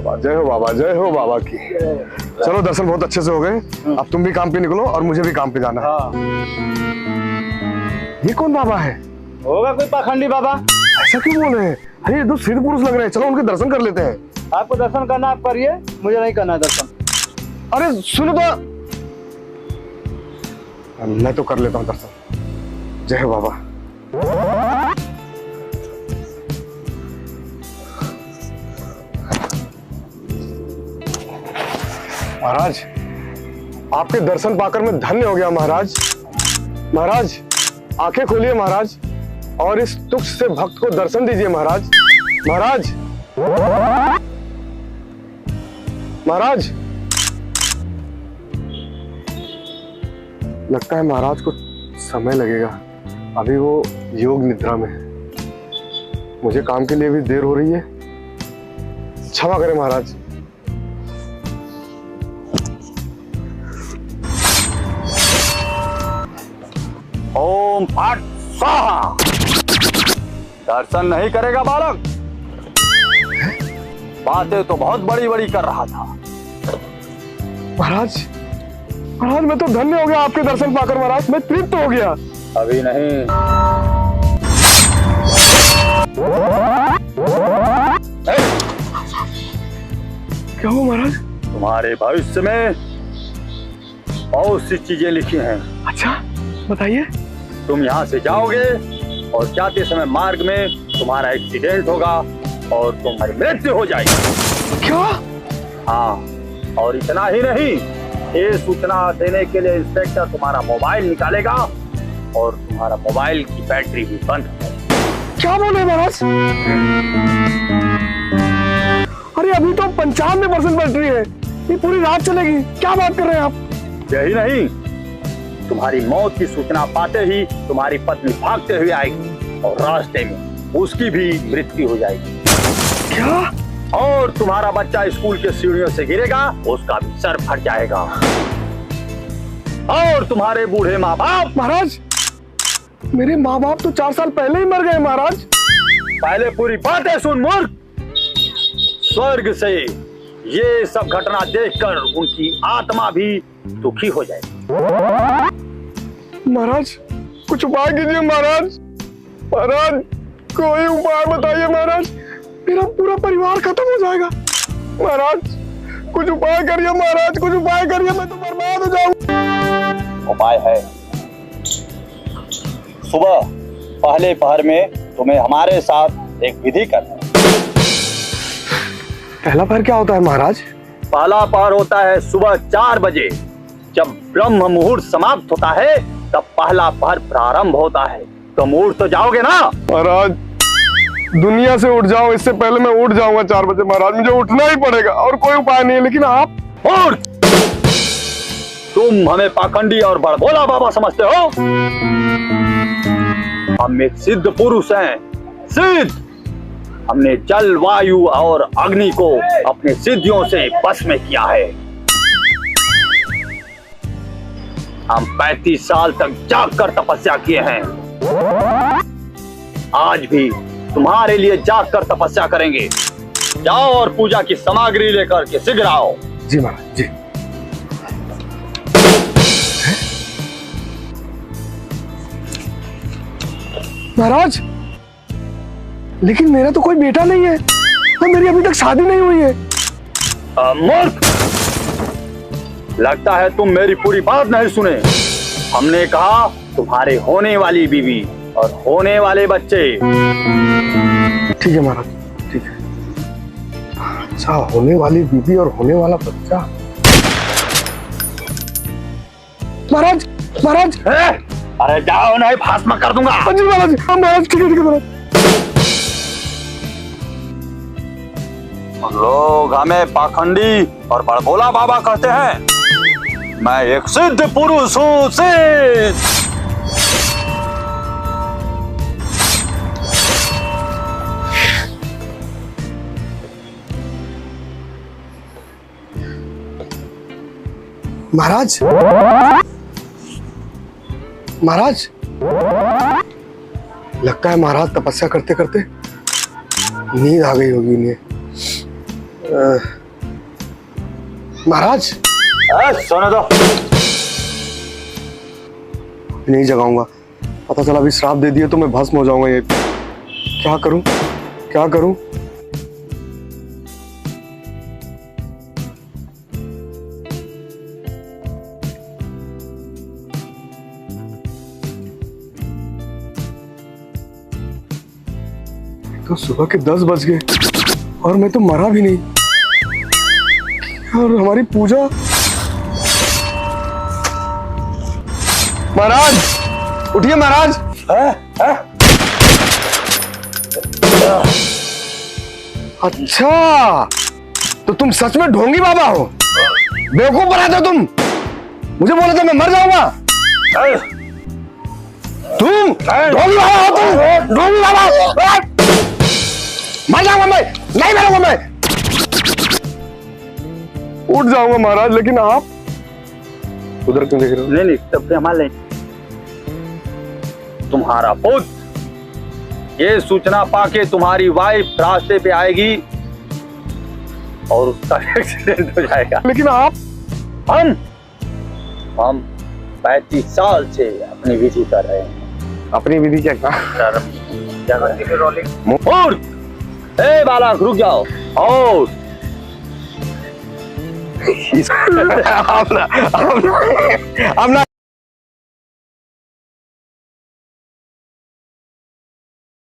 बाबा, जय हो बाबा, जय हो बाबा की। चलो दर्शन बहुत अच्छे से हो गए, अब तुम भी काम पे निकलो और मुझे भी काम पे जाना है। ये कौन बाबा है? होगा कोई पाखंडी बाबा। ऐसा क्यों बोल रहे हैं? अरे ये तो सिद्ध पुरुष लग रहे हैं, चलो उनके दर्शन कर लेते हैं। आपको दर्शन करना आप करिए, मुझे नहीं करना दर्शन। अरे सुनो तो, मैं तो कर लेता हूँ दर्शन। जय हो बाबा। महाराज, आपके दर्शन पाकर मैं धन्य हो गया महाराज। महाराज आंखें खोलिए महाराज, और इस तुच्छ से भक्त को दर्शन दीजिए महाराज। महाराज, महाराज, लगता है महाराज को समय लगेगा, अभी वो योग निद्रा में है। मुझे काम के लिए भी देर हो रही है, क्षमा करें महाराज। ओम फट स्वाहा। दर्शन नहीं करेगा बालक? बातें तो बहुत बड़ी बड़ी कर रहा था। महाराज, महाराज मैं तो धन्य हो गया आपके दर्शन पाकर महाराज, मैं तृप्त हो गया। अभी नहीं। क्या हो महाराज? तुम्हारे भविष्य में बहुत सी चीजें लिखी हैं। अच्छा बताइए। तुम यहाँ से जाओगे और जाते समय मार्ग में तुम्हारा एक्सीडेंट होगा और तुम्हारी मृत्यु हो जाएगी। क्या? हाँ, और इतना ही नहीं, ये सूचना देने के लिए इंस्पेक्टर तुम्हारा मोबाइल निकालेगा और तुम्हारा मोबाइल की बैटरी भी बंद हो जाएगी। क्या बोले महाराज? अरे अभी तो 95% बैटरी है, ये पूरी रात चलेगी। क्या बात कर रहे हैं आप? यही नहीं, तुम्हारी मौत की सूचना पाते ही तुम्हारी पत्नी भागते हुए आएगी और रास्ते में उसकी भी मृत्यु हो जाएगी। क्या? और तुम्हारा बच्चा स्कूल के सीढ़ियों से गिरेगा, उसका भी सर फट जाएगा। और तुम्हारे बूढ़े माँ बाप। महाराज, मेरे माँ बाप तो 4 साल पहले ही मर गए महाराज। पहले पूरी बातें सुन मूर्ख। स्वर्ग से ये सब घटना देखकर उनकी आत्मा भी दुखी हो जाएगी। महाराज कुछ उपाय कीजिए महाराज। महाराज कोई उपाय बताइए महाराज, मेरा पूरा परिवार खत्म हो जाएगा। महाराज कुछ उपाय करिए महाराज, कुछ उपाय करिए, मैं तो बर्बाद हो जाऊं। उपाय है, सुबह पहले पहर में तुम्हें हमारे साथ एक विधि करना है। पहला पहर क्या होता है महाराज? पहला पहर होता है सुबह 4 बजे, जब ब्रह्म मुहूर्त समाप्त होता है तब पहला पहर प्रारंभ होता है। तो मुहूर्त तो जाओगे ना? महाराज दुनिया से उठ जाओ, इससे पहले मैं उठ जाऊंगा 4 बजे महाराज, मुझे उठना ही पड़ेगा और कोई उपाय नहीं है। लेकिन आप उठ! तुम हमें पाखंडी और बड़भोला बाबा समझते हो? हम एक सिद्ध पुरुष हैं, सिद्ध। हमने जल, वायु और अग्नि को अपने सिद्धियों से वश में किया है। हम 35 साल तक जाग कर तपस्या किए हैं। आज भी तुम्हारे लिए जाग कर तपस्या करेंगे। जाओ और पूजा की सामग्री लेकर के शीघ्र आओ। जी महाराज जी। महाराज लेकिन मेरा तो कोई बेटा नहीं है और मेरी अभी तक शादी नहीं हुई है। मूर्ख! लगता है तुम मेरी पूरी बात नहीं सुने। हमने कहा तुम्हारे होने वाली बीवी और होने वाले बच्चे। ठीक है महाराज, ठीक है। अच्छा, होने वाली बीवी और होने वाला बच्चा। महाराज, महाराज। अरे जाओ, नहीं भस्म कर दूंगा। जी महाराज, महाराज ठीक है महाराज। लोग हमें पाखंडी और बड़भोला बाबा कहते हैं। मैं एक सिद्ध पुरुष हूँ, सिद्ध। महाराज, महाराज लगता है महाराज तपस्या करते करते नींद आ गई होगी इन्हें। महाराज सोने दो। नहीं जगाऊंगा, पता चला अभी श्राप दे दिए तो मैं भस्म हो जाऊंगा। ये क्या करूं, क्या करूं? तो सुबह के 10 बज गए और मैं तो मरा भी नहीं। और हमारी पूजा। महाराज उठिए महाराज। अच्छा, तो तुम सच में ढोंगी बाबा हो? बेवकूफ बना दो तुम। मुझे बोला था मैं मर जाऊंगा। तुम ढोंगी बाबा हो, तुम ढोंगी बाबा। मर जाऊंगा मैं, नहीं मरूंगा मैं। उठ जाऊंगा महाराज, लेकिन आप उधर क्यों देख रहे हो? नहीं तब से हमारे तुम्हारा पुत्र ये सूचना पाके तुम्हारी वाइफ रास्ते पे आएगी और उसका एक्सीडेंट हो जाएगा। लेकिन आप हम 35 साल से अपनी विधि कर रहे हैं। अपनी विधि क्या ए बालक रुक जाओ। और आप ना